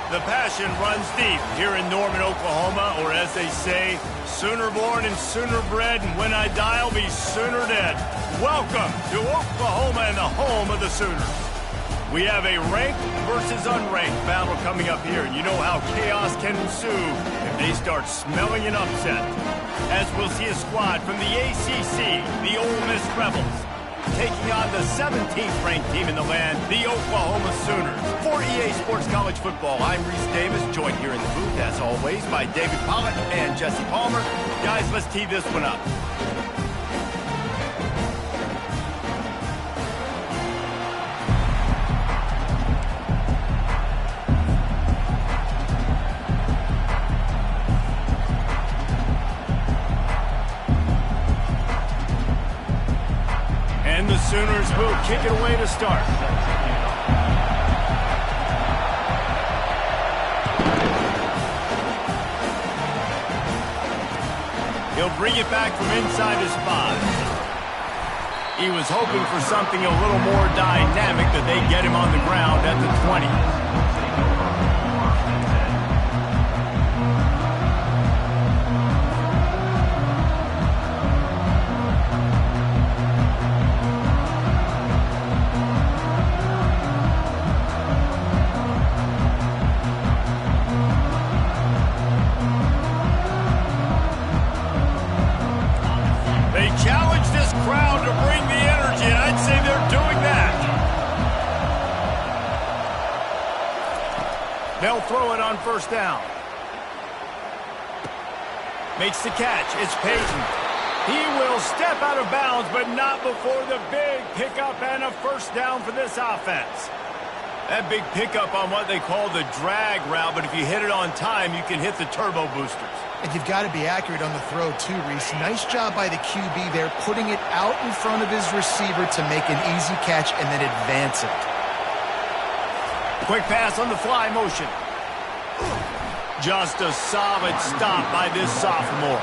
The passion runs deep here in Norman, Oklahoma, or as they say, sooner born and sooner bred, and when I die, I'll be sooner dead. Welcome to Oklahoma and the home of the Sooners. We have a ranked versus unranked battle coming up here, and you know how chaos can ensue if they start smelling an upset. As we'll see a squad from the ACC, the Ole Miss Rebels, taking on the 17th ranked team in the land, the Oklahoma Sooners. For EA Sports College Football, I'm Reese Davis, joined here in the booth, as always, by David Pollock and Jesse Palmer. Guys, let's tee this one up. Sooners will kick it away to start. He'll bring it back from inside his spot. He was hoping for something a little more dynamic, that they get him on the ground at the 20. They'll throw it on first down. Makes the catch. It's Payton. He will step out of bounds, but not before the big pickup and a first down for this offense. That big pickup on what they call the drag route, but if you hit it on time, you can hit the turbo boosters. And you've got to be accurate on the throw, too, Reese. Nice job by the QB there, putting it out in front of his receiver to make an easy catch and then advance it. Quick pass on the fly motion. Just a solid stop by this sophomore.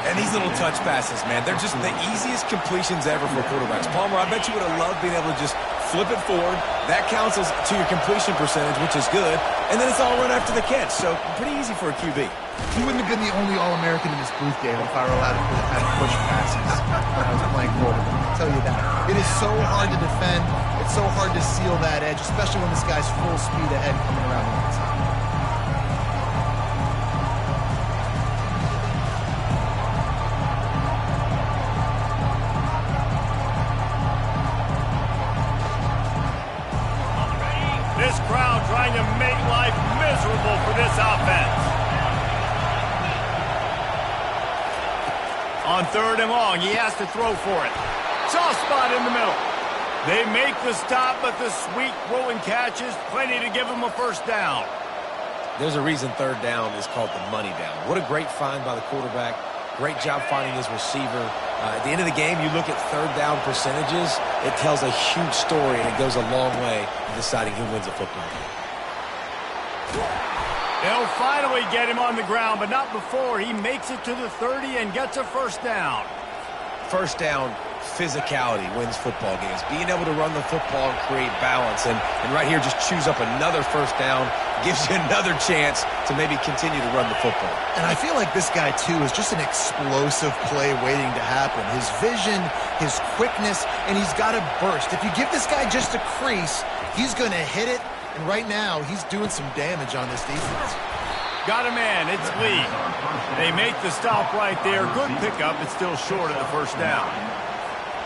And these little touch passes, man, they're just the easiest completions ever for quarterbacks. Palmer, I bet you would have loved being able to just flip it forward. That counts as to your completion percentage, which is good. And then it's all run after the catch, so pretty easy for a QB. He wouldn't have been the only All-American in this booth, David, if I were allowed to kind of push passes when I was playing quarterback. I'll tell you that. It is so hard to defend. It's so hard to seal that edge, especially when this guy's full speed ahead coming around the outside. This crowd trying to make life miserable for this offense. On third and long, he has to throw for it. Soft spot in the middle. They make the stop, but the sweet throw and catch is plenty to give him a first down. There's a reason third down is called the money down. What a great find by the quarterback. Great job finding his receiver. At the end of the game, you look at third down percentages, it tells a huge story, and it goes a long way in deciding who wins a football game. They'll finally get him on the ground, but not before he makes it to the 30 and gets a first down. First down, physicality wins football games. Being able to run the football and create balance. And right here, just choose up another first down, gives you another chance to maybe continue to run the football. And I feel like this guy, too, is just an explosive play waiting to happen. His vision, his quickness, and he's got a burst. If you give this guy just a crease, he's going to hit it. And right now, he's doing some damage on this defense. Got a man. It's Lee. They make the stop right there. Good pickup. It's still short of the first down.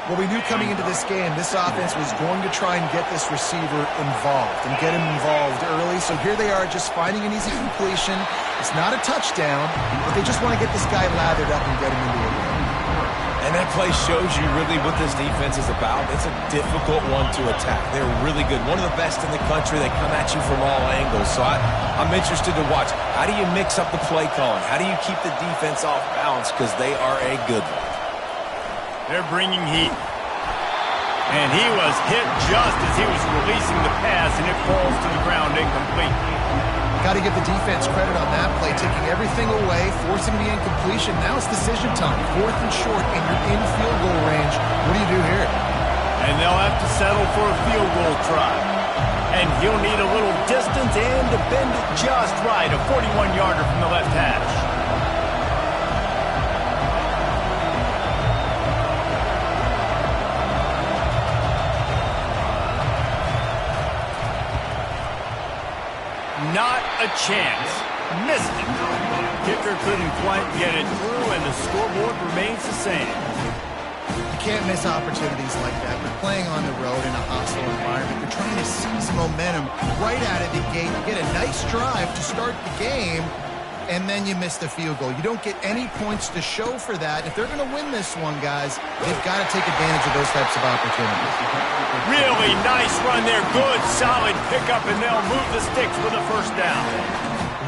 Well, we knew coming into this game, this offense was going to try and get this receiver involved and get him involved early. So here they are just finding an easy completion. It's not a touchdown, but they just want to get this guy lathered up and get him into a win. And that play shows you really what this defense is about. It's a difficult one to attack. They're really good. One of the best in the country. They come at you from all angles. So I'm interested to watch. How do you mix up the play calling? How do you keep the defense off balance? Because they are a good one. They're bringing heat. And he was hit just as he was releasing the pass, and it falls to the ground incomplete. Got to give the defense credit on that play, taking everything away, forcing the incompletion. Now it's decision time. 4th and short, and you're in field goal range. What do you do here? And they'll have to settle for a field goal try. And he'll need a little distance and to bend it just right, a 41-yarder from the left hash. Not a chance. Missed it. Kicker couldn't quite get it through, and the scoreboard remains the same. You can't miss opportunities like that. They're playing on the road in a hostile environment. They're trying to seize momentum right out of the gate. You get a nice drive to start the game, and then you miss the field goal. You don't get any points to show for that. If they're going to win this one, guys, they've got to take advantage of those types of opportunities. Really nice run there. Good, solid pickup, and they'll move the sticks with a first down.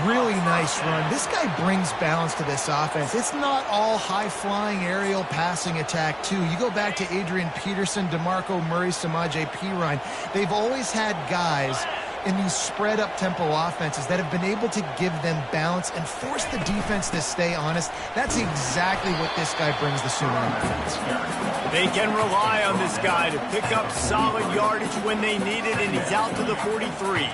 Really nice run. This guy brings balance to this offense. It's not all high-flying aerial passing attack, too. You go back to Adrian Peterson, DeMarco Murray, Samaje Perine. They've always had guys in these spread-up tempo offenses that have been able to give them balance and force the defense to stay honest. That's exactly what this guy brings the Sooner offense. They can rely on this guy to pick up solid yardage when they need it, and he's out to the 43.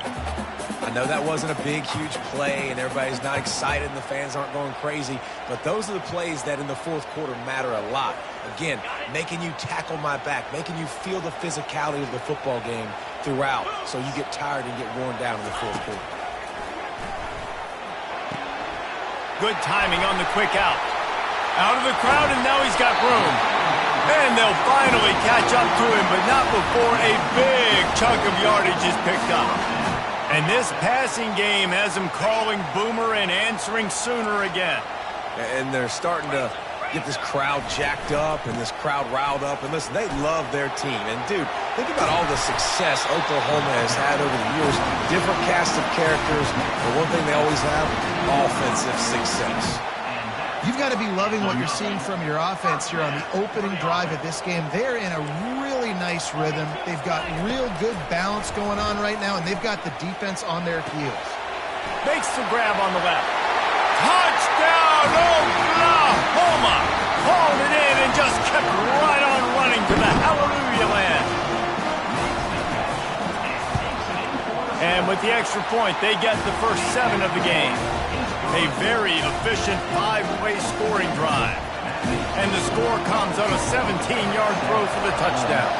I know that wasn't a big, huge play, and everybody's not excited, and the fans aren't going crazy, but those are the plays that in the fourth quarter matter a lot. Again, making you tackle my back, making you feel the physicality of the football game throughout, so you get tired and get worn down in the fourth quarter. Good timing on the quick out. Out of the crowd, and now he's got room. And they'll finally catch up to him, but not before a big chunk of yardage is picked up. And this passing game has them calling Boomer and answering Sooner again. And they're starting to get this crowd jacked up and this crowd riled up. And listen, they love their team. And, dude, think about all the success Oklahoma has had over the years. Different cast of characters. But one thing they always have, offensive success. You've got to be loving what you're seeing from your offense here on the opening drive of this game. They're in a really nice rhythm. They've got real good balance going on right now, and they've got the defense on their heels. Makes the grab on the left. Touchdown, Oklahoma! Hauled it in and just kept right on running to the hallelujah land. And with the extra point, they get the first 7 of the game. A very efficient 5-way scoring drive. And the score comes on a 17-yard throw for the touchdown.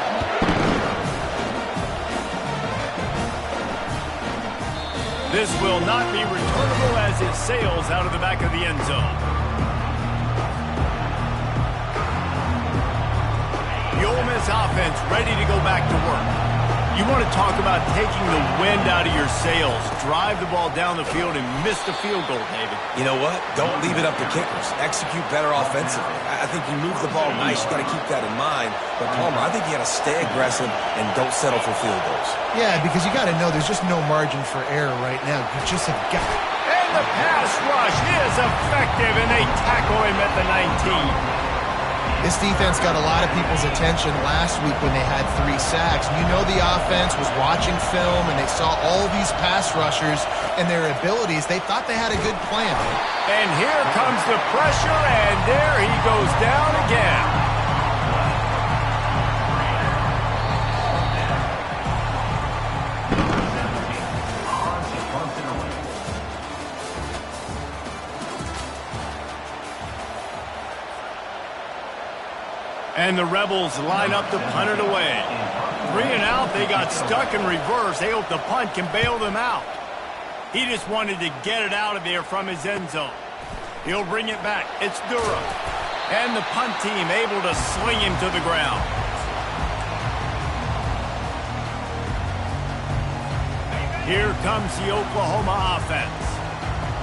This will not be returnable as it sails out of the back of the end zone. The Ole Miss offense ready to go back to work. You want to talk about taking the wind out of your sails. Drive the ball down the field and miss the field goal, David. You know what? Don't leave it up to kickers. Execute better offensively. I think you move the ball nice. You got to keep that in mind. But, Palmer, I think you got to stay aggressive and don't settle for field goals. Yeah, because you got to know there's just no margin for error right now. You just have got it. And the pass rush is effective, and they tackle him at the 19. This defense got a lot of people's attention last week when they had 3 sacks. You know the offense was watching film, and they saw all these pass rushers and their abilities. They thought they had a good plan. And here comes the pressure, and there he goes down again. And the Rebels line up to punt it away. 3 and out, they got stuck in reverse. They hope the punt can bail them out. He just wanted to get it out of there from his end zone. He'll bring it back. It's Durham. And the punt team able to sling him to the ground. Here comes the Oklahoma offense.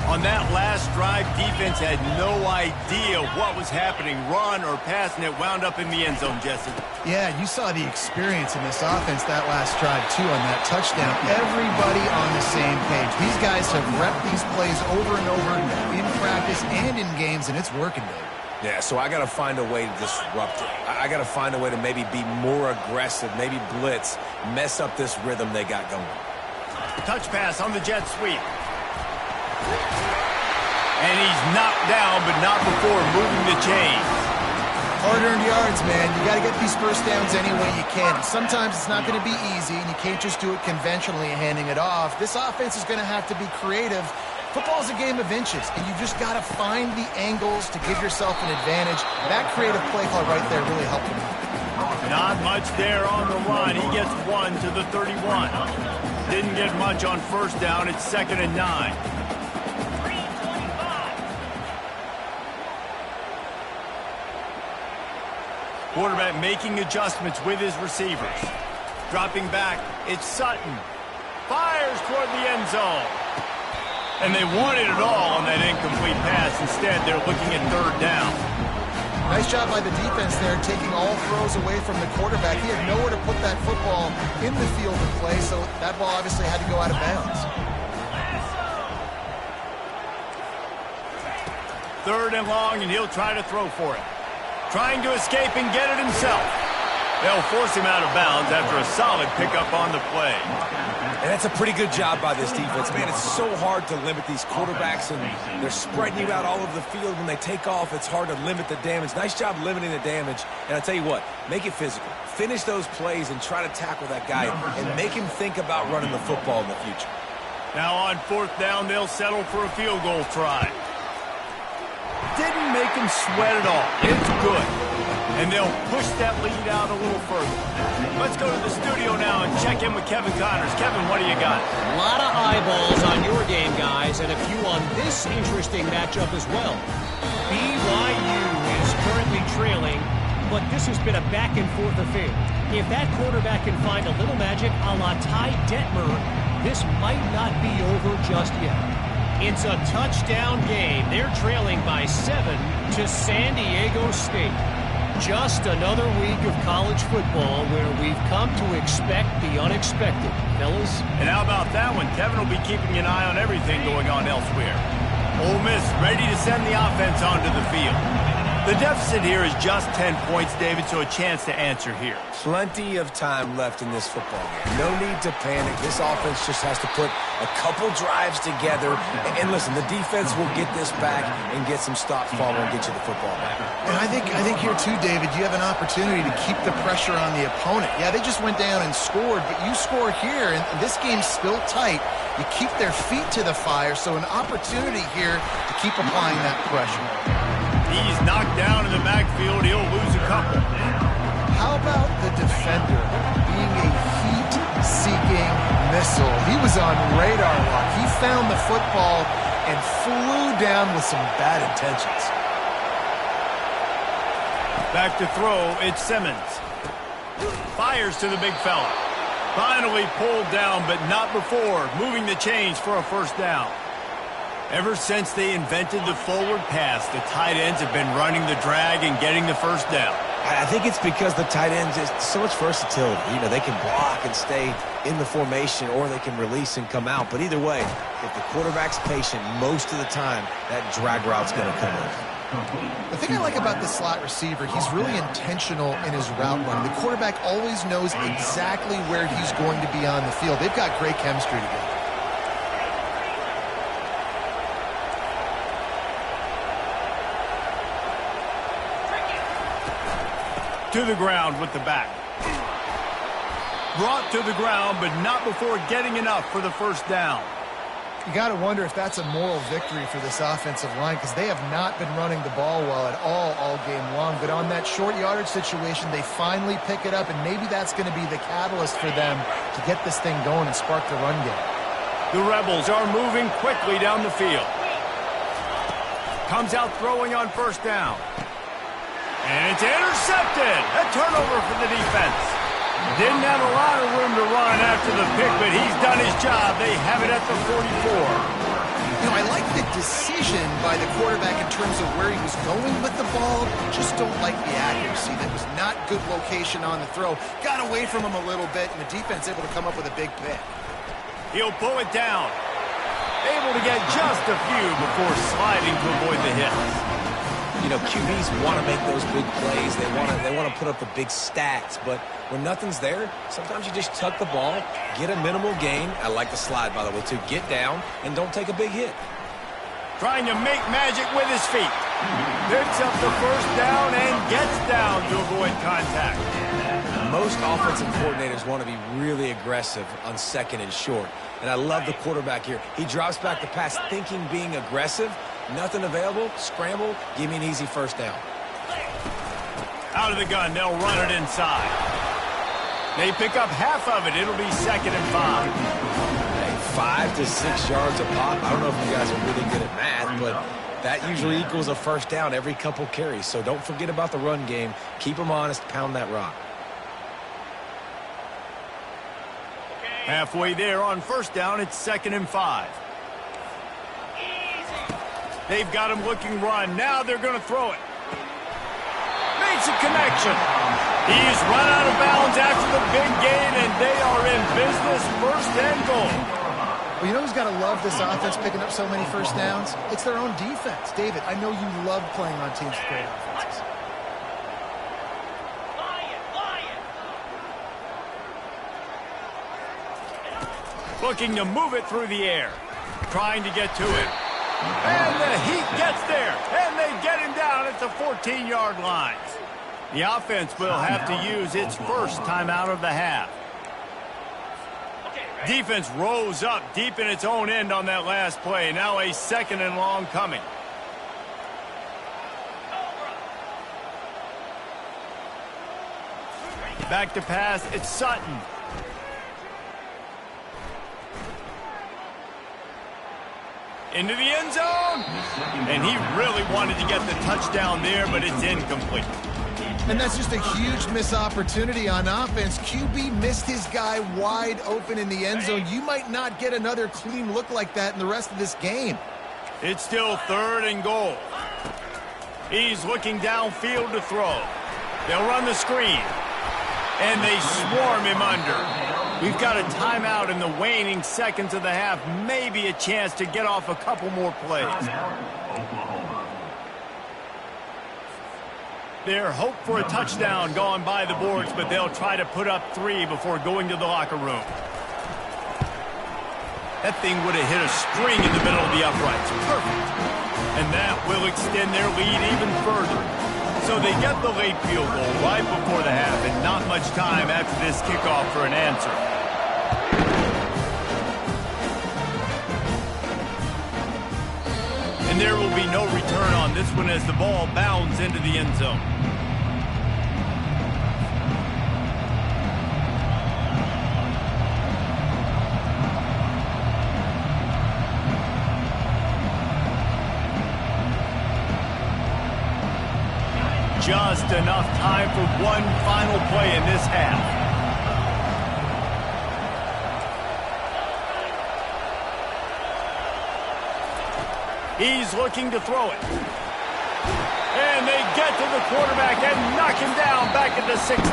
On that last drive, defense had no idea what was happening. Run or pass, and it wound up in the end zone, Jesse. Yeah, you saw the experience in this offense that last drive, too, on that touchdown. Everybody on the same page. These guys have repped these plays over and over in practice and in games, and it's working, Dave. Yeah, so I got to find a way to disrupt it. I got to find a way to maybe be more aggressive, maybe blitz, mess up this rhythm they got going. Touch pass on the jet sweep. And he's knocked down, but not before moving the chains. Hard-earned yards, man. You got to get these first downs any way you can. Sometimes it's not going to be easy, and you can't just do it conventionally handing it off. This offense is going to have to be creative. Football is a game of inches, and you just got to find the angles to give yourself an advantage. That creative play call right there really helped him. Not much there on the run. He gets 1 to the 31. Didn't get much on first down. It's 2nd and 9. Quarterback making adjustments with his receivers. Dropping back, it's Sutton. Fires toward the end zone. And they wanted it all on that incomplete pass. Instead, they're looking at 3rd down. Nice job by the defense there, taking all throws away from the quarterback. He had nowhere to put that football in the field of play, so that ball obviously had to go out of bounds. 3rd and long, and he'll try to throw for it. Trying to escape and get it himself. They'll force him out of bounds after a solid pickup on the play. And that's a pretty good job by this defense. Man, it's so hard to limit these quarterbacks, and they're spreading you out all over the field. When they take off, it's hard to limit the damage. Nice job limiting the damage. And I tell you what, make it physical. Finish those plays and try to tackle that guy and make him think about running the football in the future. Now on 4th down, they'll settle for a field goal try. Didn't make him sweat at all. It's good. And they'll push that lead out a little further. Let's go to the studio now and check in with Kevin Connors. Kevin, what do you got? A lot of eyeballs on your game, guys, and a few on this interesting matchup as well. BYU is currently trailing, but this has been a back-and-forth affair. If that quarterback can find a little magic a la Ty Detmer, this might not be over just yet. It's a touchdown game. They're trailing by 7 to San Diego State. Just another week of college football where we've come to expect the unexpected, fellas. And how about that one? Kevin will be keeping an eye on everything going on elsewhere. Ole Miss ready to send the offense onto the field. The deficit here is just 10 points, David, so a chance to answer here. Plenty of time left in this football game. No need to panic. This offense just has to put a couple drives together. And listen, the defense will get this back and get some stops, follow, and get you the football back. And I think here too, David, you have an opportunity to keep the pressure on the opponent. Yeah, they just went down and scored, but you score here, and this game's still tight. You keep their feet to the fire, so an opportunity here to keep applying that pressure. He's knocked down in the backfield. He'll lose a couple. How about the defender being a heat-seeking missile? He was on radar lock. He found the football and flew down with some bad intentions. Back to throw, it's Simmons. Fires to the big fella. Finally pulled down, but not before moving the chains for a 1st down. Ever since they invented the forward pass, the tight ends have been running the drag and getting the 1st down. I think it's because the tight ends is so much versatility. You know, they can block and stay in the formation, or they can release and come out. But either way, if the quarterback's patient most of the time, that drag route's going to come in. The thing I like about the slot receiver, he's really intentional in his route running. The quarterback always knows exactly where he's going to be on the field. They've got great chemistry together. To the ground with the back. Brought to the ground, but not before getting enough for the 1st down. You got to wonder if that's a moral victory for this offensive line, because they have not been running the ball well at all game long. But on that short yardage situation, they finally pick it up, and maybe that's going to be the catalyst for them to get this thing going and spark the run game. The Rebels are moving quickly down the field. Comes out throwing on 1st down. And it's intercepted. A turnover for the defense. Didn't have a lot of room to run after the pick, but he's done his job. They have it at the 44. You know, I like the decision by the quarterback in terms of where he was going with the ball. Just don't like the accuracy. That was not good location on the throw. Got away from him a little bit, and the defense able to come up with a big pick. He'll pull it down. Able to get just a few before sliding to avoid the hits. You know, QBs want to make those big plays. They want to put up the big stats. But when nothing's there, sometimes you just tuck the ball, get a minimal gain. I like the slide, by the way, too. Get down and don't take a big hit. Trying to make magic with his feet. Picks up the first down and gets down to avoid contact. Most offensive coordinators want to be really aggressive on second and short. And I love the quarterback here. He drops back the pass thinking being aggressive. Nothing available. Scramble. Give me an easy first down. Out of the gun. They'll run it inside. They pick up half of it. It'll be 2nd and 5. Hey, 5 to 6 yards a pop. I don't know if you guys are really good at math, but that usually equals a first down every couple carries. So don't forget about the run game. Keep them honest. Pound that rock. Halfway there on first down, it's 2nd and 5. They've got him looking run. Now they're going to throw it. Makes a connection. He's run out of bounds after the big gain, and they are in business. 1st and goal. Well, you know who's got to love this offense picking up so many first downs? It's their own defense. David, I know you love playing on teams with great offenses. Looking to move it through the air. Trying to get to it. And the heat gets there. And they get him down at the 14-yard line. The offense will have to use its first timeout of the half. Defense rose up deep in its own end on that last play. Now a 2nd and long coming. Back to pass. It's Sutton. Into the end zone. And he really wanted to get the touchdown there, but it's incomplete. And that's just a huge missed opportunity on offense. QB missed his guy wide open in the end zone. You might not get another clean look like that in the rest of this game. It's still 3rd and goal. He's looking downfield to throw. They'll run the screen. And they swarm him under. We've got a timeout in the waning seconds of the half. Maybe a chance to get off a couple more plays. Their hope for a touchdown gone by the boards, but they'll try to put up 3 before going to the locker room. That thing would have hit a string in the middle of the uprights. Perfect. And that will extend their lead even further. So they get the late field goal right before the half, and not much time after this kickoff for an answer. And there will be no return on this one as the ball bounds into the end zone. Just enough time for one final play in this half. He's looking to throw it. And they get to the quarterback and knock him down back at the 16.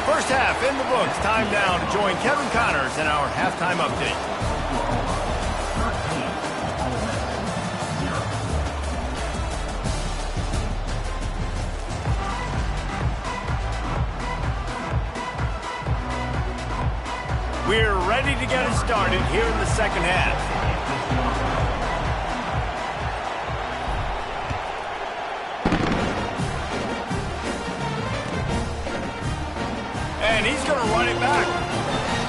First half in the books. Time now to join Kevin Connors in our halftime update. We're ready to get it started here in the second half. And he's going to run it back.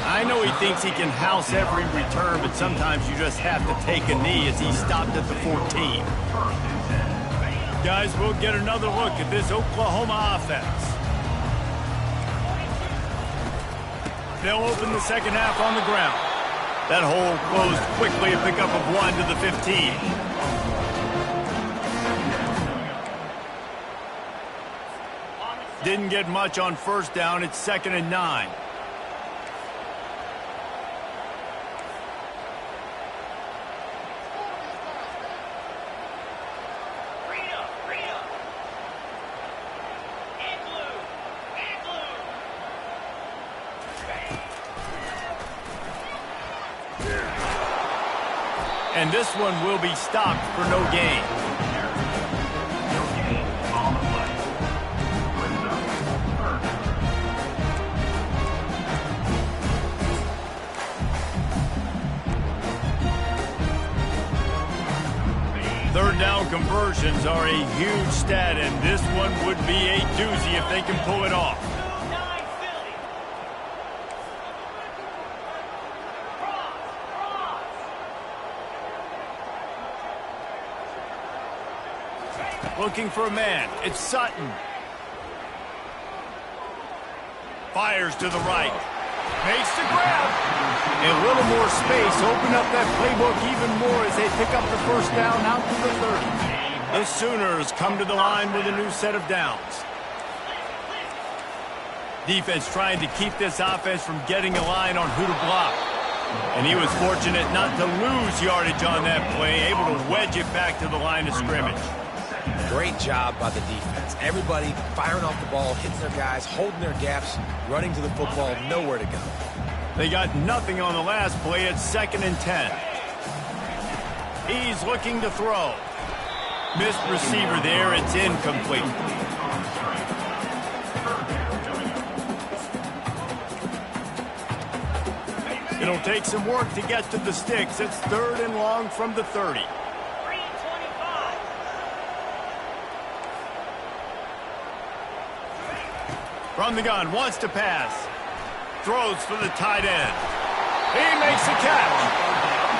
I know he thinks he can house every return, but sometimes you just have to take a knee as he stopped at the 14. Guys, we'll get another look at this Oklahoma offense. They'll open the second half on the ground. That hole closed quickly, a pickup of 1 to the 15. Didn't get much on first down. It's 2nd and 9. And this one will be stopped for no gain. Third down conversions are a huge stat, and this one would be a doozy if they can pull it off. Looking for a man. It's Sutton. Fires to the right. Makes the grab. A little more space. Open up that playbook even more as they pick up the first down out to the 30. The Sooners come to the line with a new set of downs. Defense trying to keep this offense from getting a line on who to block. And he was fortunate not to lose yardage on that play, able to wedge it back to the line of scrimmage. Great job by the defense. Everybody firing off the ball, hitting their guys, holding their gaps, running to the football, nowhere to go. They got nothing on the last play. It's 2nd and 10. He's looking to throw. Missed receiver there. It's incomplete. It'll take some work to get to the sticks. It's 3rd and long from the 30. From the gun, wants to pass. Throws for the tight end. He makes a catch.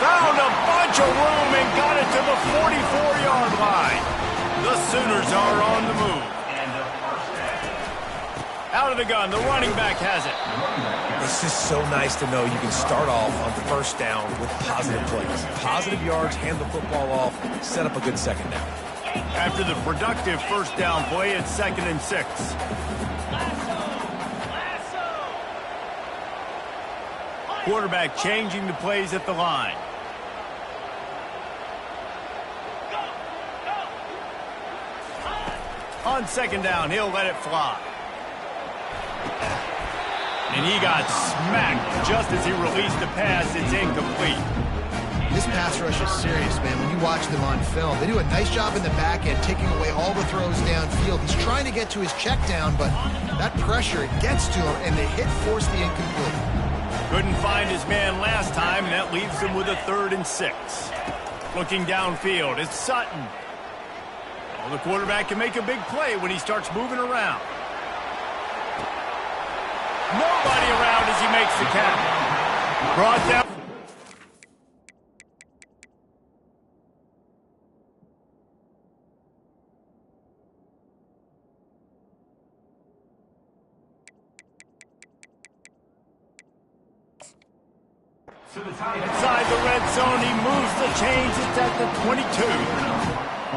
Found a bunch of room and got it to the 44-yard line. The Sooners are on the move. Out of the gun, the running back has it. It's just so nice to know you can start off on first down with positive plays. Positive yards, hand the football off, set up a good second down. After the productive first down play, it's 2nd and 6. Quarterback changing the plays at the line. On 2nd down, he'll let it fly. And he got smacked just as he released the pass. It's incomplete. This pass rush is serious, man. When you watch them on film, they do a nice job in the back end, taking away all the throws downfield. He's trying to get to his check down, but that pressure, it gets to him, and the hit forced the incomplete. Couldn't find his man last time, and that leaves him with a 3rd and 6. Looking downfield, it's Sutton. Well, the quarterback can make a big play when he starts moving around. Nobody around as he makes the catch. Brought down. Inside the red zone, he moves the chains. It's at the 22.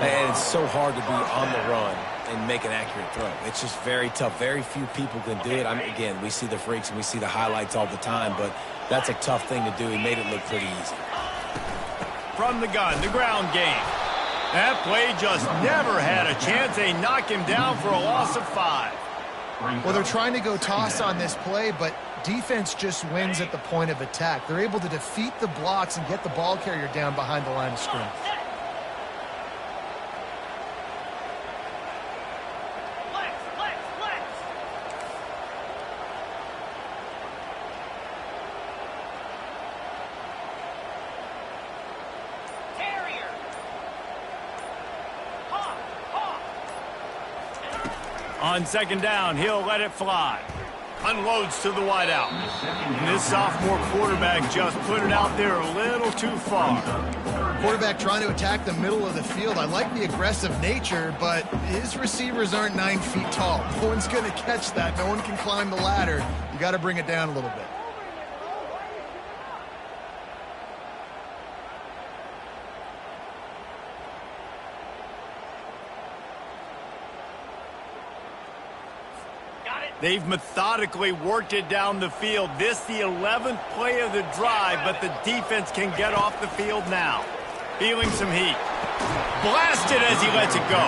And it's so hard to be on the run and make an accurate throw. It's just very tough. Very few people can do it. I mean, again, we see the freaks and we see the highlights all the time, but that's a tough thing to do. He made it look pretty easy. From the gun, the ground game. That play just never had a chance. They knock him down for a loss of 5. Well, they're trying to go toss on this play, but defense just wins at the point of attack. They're able to defeat the blocks and get the ball carrier down behind the line of scrimmage. On 2nd down, he'll let it fly. Unloads to the wideout. And this sophomore quarterback just put it out there a little too far. Quarterback trying to attack the middle of the field. I like the aggressive nature, but his receivers aren't 9 feet tall. No one's going to catch that. No one can climb the ladder. You got to bring it down a little bit. They've methodically worked it down the field. This the 11th play of the drive, but the defense can get off the field now. Feeling some heat. Blasted as he lets it go.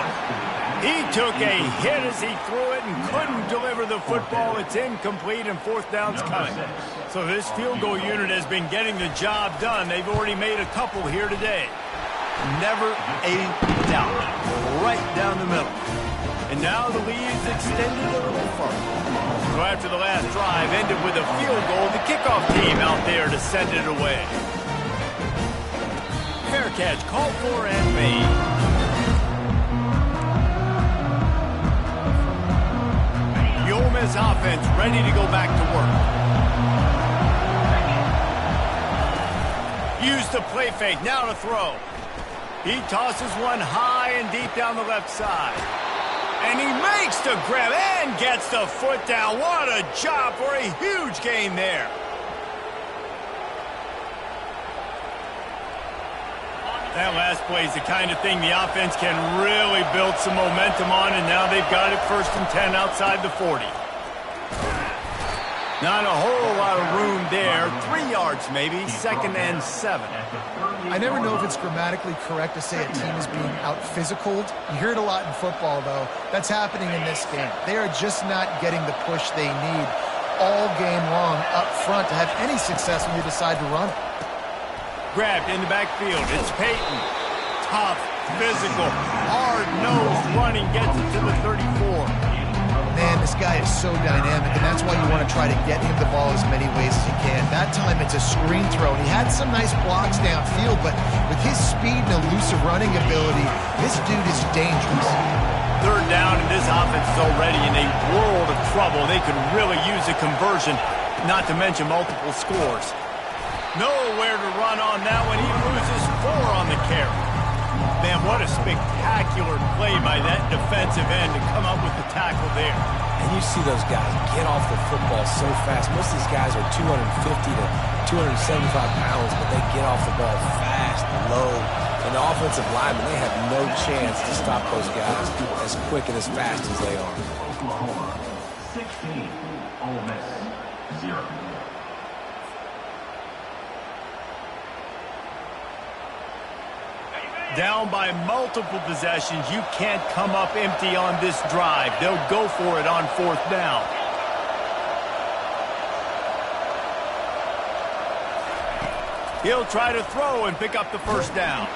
He took a hit as he threw it and couldn't deliver the football. It's incomplete and 4th down's coming. So this field goal unit has been getting the job done. They've already made a couple here today. Never a doubt. Right down the middle. And now the lead's extended a little further. So after the last drive ended with a field goal, the kickoff team out there to send it away. Fair catch called for and made. this offense ready to go back to work. Use the play fake, now to throw. He tosses one high and deep down the left side. And he makes the grab and gets the foot down. What a job for a huge gain there. That last play is the kind of thing the offense can really build some momentum on, and now they've got it 1st and 10 outside the 40. Not a whole lot of room there. 3 yards maybe, 2nd and 7. I never know if it's grammatically correct to say a team is being out-physicaled. You hear it a lot in football, though. That's happening in this game. They are just not getting the push they need all game long up front to have any success when they decide to run it. Grabbed in the backfield. It's Peyton. Tough, physical, hard-nosed running, gets it to the 34. Man, this guy is so dynamic, and that's why you want to try to get him the ball as many ways as you can. That time it's a screen throw, and he had some nice blocks downfield, but with his speed and elusive running ability, this dude is dangerous. 3rd down, and this offense is already in a world of trouble. They could really use a conversion, not to mention multiple scores. Nowhere to run on that one. He loses 4 on the carry. Man, what a spectacular play by that defensive end to come up with the tackle there. And you see those guys get off the football so fast. Most of these guys are 250 to 275 pounds, but they get off the ball fast, low. And the offensive linemen, they have no chance to stop those guys as quick and as fast as they are. Oklahoma 16, Ole Miss 0. Down by multiple possessions. You can't come up empty on this drive. They'll go for it on 4th down. He'll try to throw and pick up the 1st down.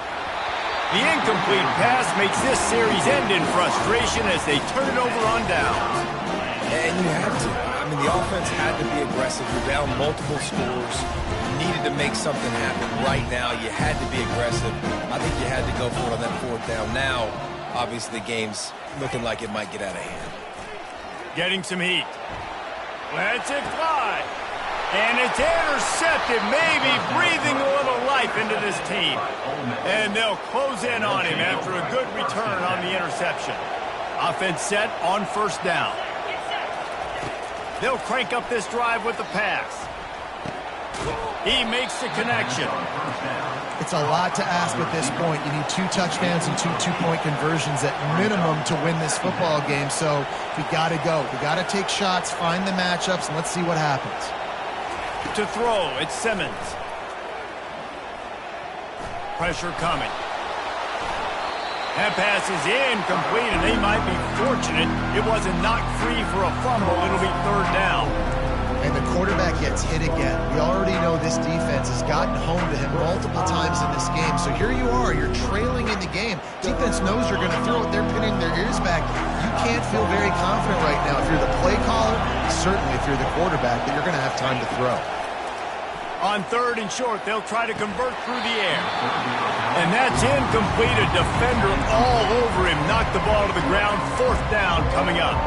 The incomplete pass makes this series end in frustration as they turn it over on down. And you have to. I mean, the offense had to be aggressive. You're down multiple scores. You needed to make something happen right now. You had to be aggressive. I think you had to go for it on that 4th down. Now, obviously, the game's looking like it might get out of hand. Getting some heat. Lets it fly. And it's intercepted, maybe breathing a little life into this team. And they'll close in on him after a good return on the interception. Offense set on 1st down. They'll crank up this drive with the pass. He makes the connection. It's a lot to ask at this point. You need 2 touchdowns and 2 two-point conversions at minimum to win this football game. So we got to go. We got to take shots, find the matchups, and let's see what happens. To throw, it's Simmons. Pressure coming. That pass is incomplete, and they might be fortunate it wasn't knocked free for a fumble. It'll be 3rd down. And the quarterback gets hit again. We already know this defense has gotten home to him multiple times in this game. So here you are, you're trailing in the game. Defense knows you're going to throw it. They're pinning their ears back. You can't feel very confident right now. If you're the play caller, certainly if you're the quarterback, that you're going to have time to throw. On 3rd and short, they'll try to convert through the air. And that's incomplete. A defender all over him. Knocked the ball to the ground. 4th down coming up.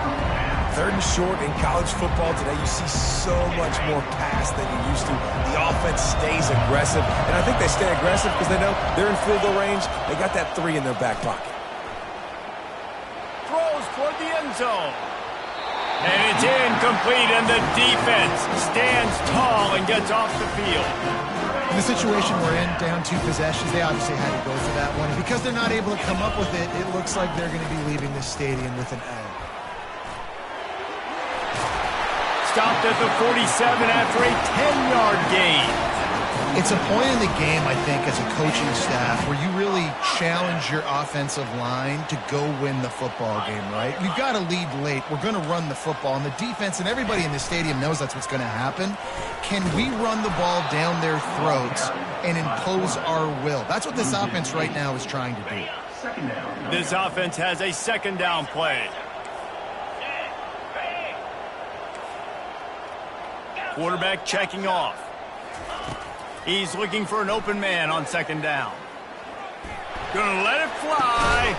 3rd and short in college football today, you see so much more pass than you used to. The offense stays aggressive, and I think they stay aggressive because they know they're in field goal range. They got that 3 in their back pocket. Throws toward the end zone. And it's incomplete, and the defense stands tall and gets off the field. In the situation we're in, down 2 possessions, they obviously had to go for that one. And because they're not able to come up with it, it looks like they're going to be leaving this stadium with an L. Stopped at the 47 after a 10-yard gain. It's a point in the game, I think, as a coaching staff where you really challenge your offensive line to go win the football game, right? You've got to lead late. We're going to run the football. And the defense and everybody in the stadium knows that's what's going to happen. Can we run the ball down their throats and impose our will? That's what this offense right now is trying to do. This offense has a 2nd down play. Quarterback checking off. He's looking for an open man on 2nd down. Gonna let it fly.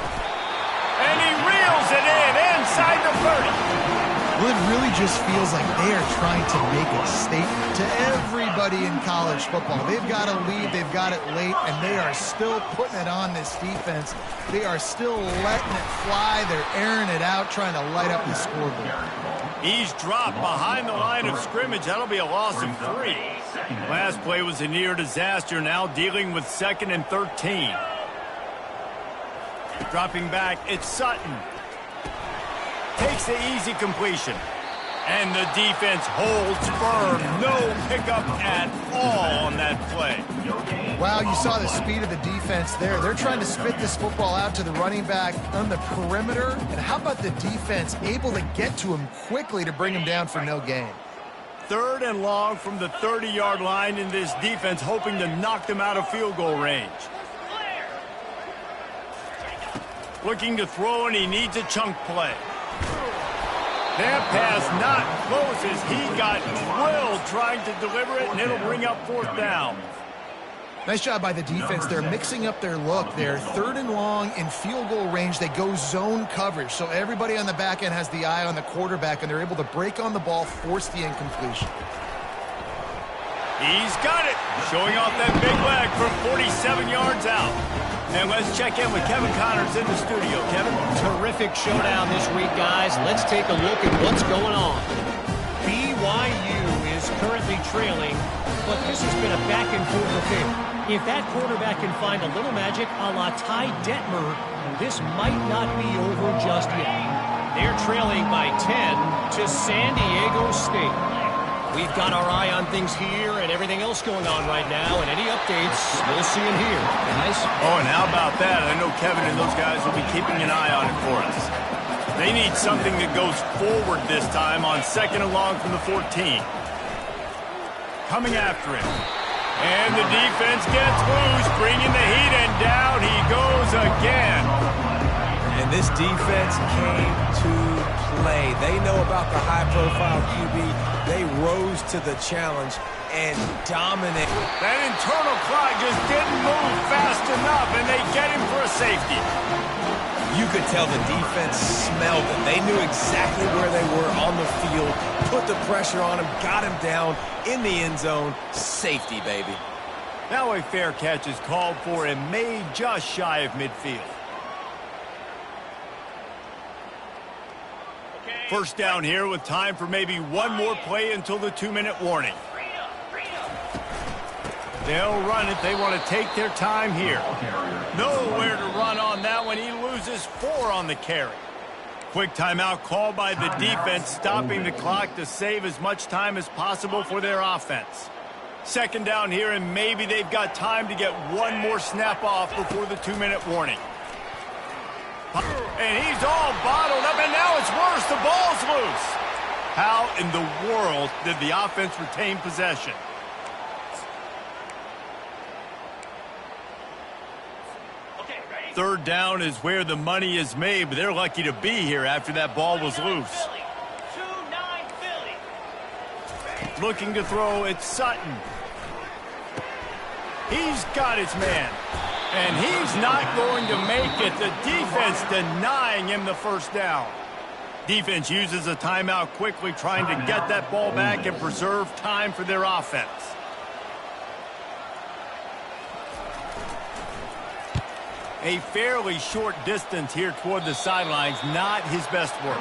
And he reels it in inside the 30. Well, it really just feels like they are trying to make a statement to everybody in college football. They've got a lead, they've got it late, and they are still putting it on this defense. They are still letting it fly. They're airing it out, trying to light up the scoreboard. He's dropped behind the line of scrimmage. That'll be a loss of 3. Last play was a near disaster, now dealing with 2nd and 13. Dropping back, it's Sutton. Takes the easy completion. And the defense holds firm. No pickup at all on that play. Wow, you saw the speed of the defense there. They're trying to spit this football out to the running back on the perimeter. And how about the defense able to get to him quickly to bring him down for no gain? 3rd and long from the 30-yard line, in this defense hoping to knock them out of field goal range. Looking to throw, and he needs a chunk play. That pass not close as he got drilled trying to deliver it, and it'll bring up 4th down. Nice job by the defense. They're mixing up their look. They're 3rd and long in field goal range. They go zone coverage, so everybody on the back end has the eye on the quarterback, and they're able to break on the ball, force the incompletion. He's got it, showing off that big leg from 47 yards out. And let's check in with Kevin Connors in the studio. Kevin? Terrific showdown this week, guys. Let's take a look at what's going on. BYU is currently trailing, but this has been a back-and-forth affair. If that quarterback can find a little magic a la Ty Detmer, this might not be over just yet. They're trailing by 10 to San Diego State. We've got our eye on things here and everything else going on right now, and any updates, we'll see in here, guys. Oh, and how about that? I know Kevin and those guys will be keeping an eye on it for us. They need something that goes forward this time on 2nd and long from the 14. Coming after him. And the defense gets loose, bringing the heat, and down he goes again. And this defense came to play. They know about the high-profile QB. They rose to the challenge and dominated. That internal clock just didn't move fast enough, and they get him for a safety. You could tell the defense smelled it. They knew exactly where they were on the field, put the pressure on him, got him down in the end zone. Safety, baby. Now a fair catch is called for and made just shy of midfield. First down here with time for maybe one more play until the 2-minute warning. They'll run it. They want to take their time here. Nowhere to run on that one. He loses 4 on the carry. Quick timeout called by the defense, stopping the clock to save as much time as possible for their offense. 2nd down here, and maybe they've got time to get one more snap off before the 2-minute warning. And he's all bottled up, and now it's worse. The ball's loose. How in the world did the offense retain possession? Third down is where the money is made, but they're lucky to be here after that ball was loose. Looking to throw, it's Sutton. He's got his man. And he's not going to make it. The defense denying him the first down. Defense uses a timeout quickly, trying to get that ball back and preserve time for their offense. A fairly short distance here toward the sidelines, not his best work.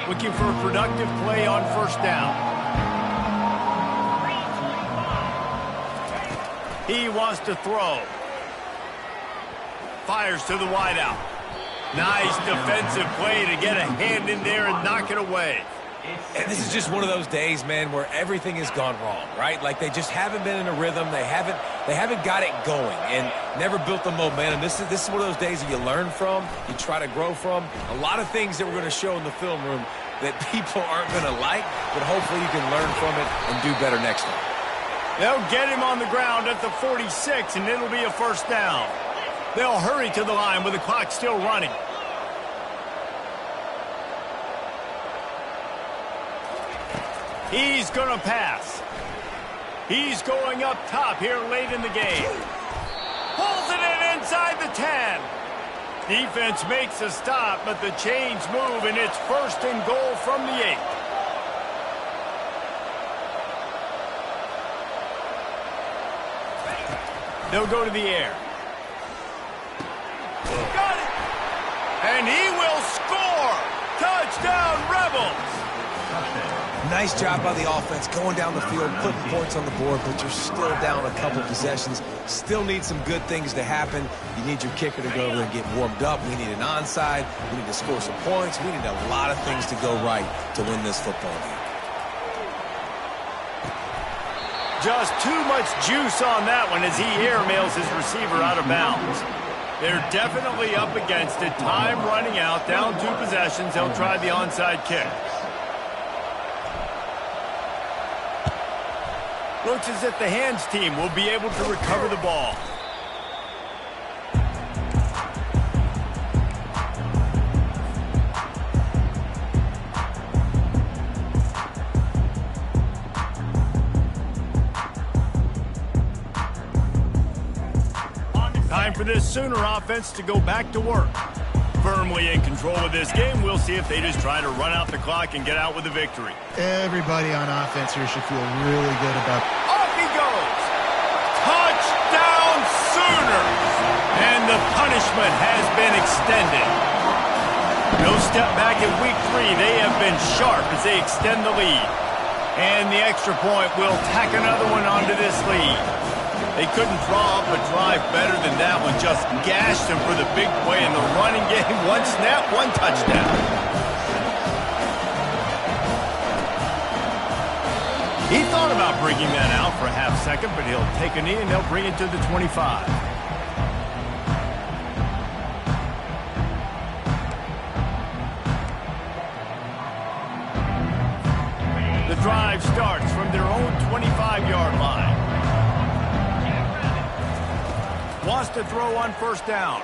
Looking for a productive play on first down. He wants to throw. Fires to the wideout. Nice defensive play to get a hand in there and knock it away. And this is just one of those days, man, where everything has gone wrong, right? Like they just haven't been in a rhythm. They haven't got it going and never built the momentum. This is one of those days that you learn from, you try to grow from. A lot of things that we're going to show in the film room that people aren't going to like, but hopefully you can learn from it and do better next time. They'll get him on the ground at the 46, and it'll be a first down. They'll hurry to the line with the clock still running. He's going to pass. He's going up top here late in the game. Pulls it in inside the 10. Defense makes a stop, but the chains move, and it's 1st and goal from the 8. They'll go to the air. Got it! And he will score! Touchdown, Rebels! Nice job by the offense going down the field, putting points on the board, but you're still down a couple possessions. Still need some good things to happen. You need your kicker to go over there and get warmed up. We need an onside. We need to score some points. We need a lot of things to go right to win this football game. Just too much juice on that one as he airmails his receiver out of bounds. They're definitely up against it. Time running out, down 2 possessions. They'll try the onside kick. Looks as if the hands team will be able to recover the ball. Time for this Sooner offense to go back to work. Firmly in control of this game. We'll see if they just try to run out the clock and get out with a victory. Everybody on offense here should feel really good about. Off he goes! Touchdown Sooners! And the punishment has been extended. No step back in week 3. They have been sharp as they extend the lead. And the extra point will tack another one onto this lead. They couldn't draw up a drive better than that one. Just gashed them for the big play in the running game. 1 snap, 1 touchdown. He thought about bringing that out for a half second, but he'll take a knee and they'll bring it to the 25. The drive starts from their own 25-yard line. Wants to throw on 1st down.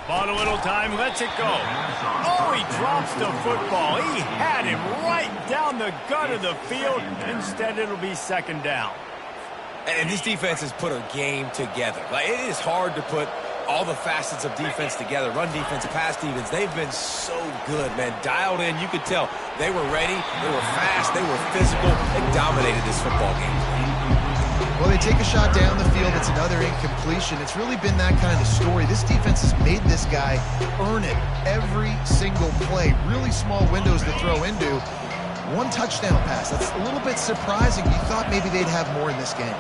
Bought a little time, lets it go. Oh, he drops the football. He had him right down the gut of the field. Instead, it'll be 2nd down. And this defense has put a game together. Like, it is hard to put all the facets of defense together. Run defense, pass defense. They've been so good, man. Dialed in. You could tell they were ready. They were fast. They were physical. They dominated this football game. Well, they take a shot down the field. It's another incompletion. It's really been that kind of story. This defense has made this guy earn it every single play. Really small windows to throw into. 1 touchdown pass. That's a little bit surprising. You thought maybe they'd have more in this game.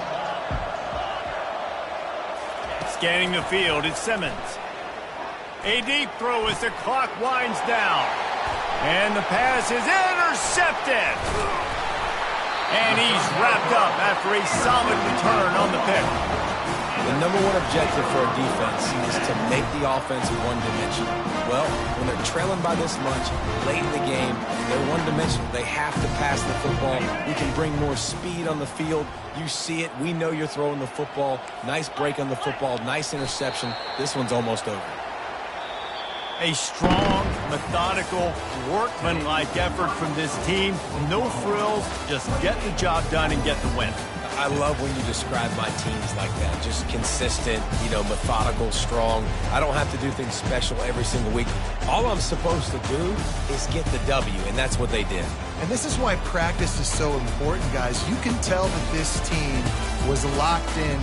Scanning the field, it's Simmons. A deep throw as the clock winds down. And the pass is intercepted. And he's wrapped up after a solid return on the pick. The number 1 objective for a defense is to make the offense one-dimensional. Well, when they're trailing by this much, late in the game, they're one-dimensional. They have to pass the football. We can bring more speed on the field. You see it. We know you're throwing the football. Nice break on the football. Nice interception. This one's almost over. A strong, methodical, workmanlike effort from this team. No frills, just get the job done and get the win. I love when you describe my teams like that. Just consistent, methodical, strong. I don't have to do things special every single week. All I'm supposed to do is get the W, and that's what they did. And this is why practice is so important, guys. You can tell that this team was locked in.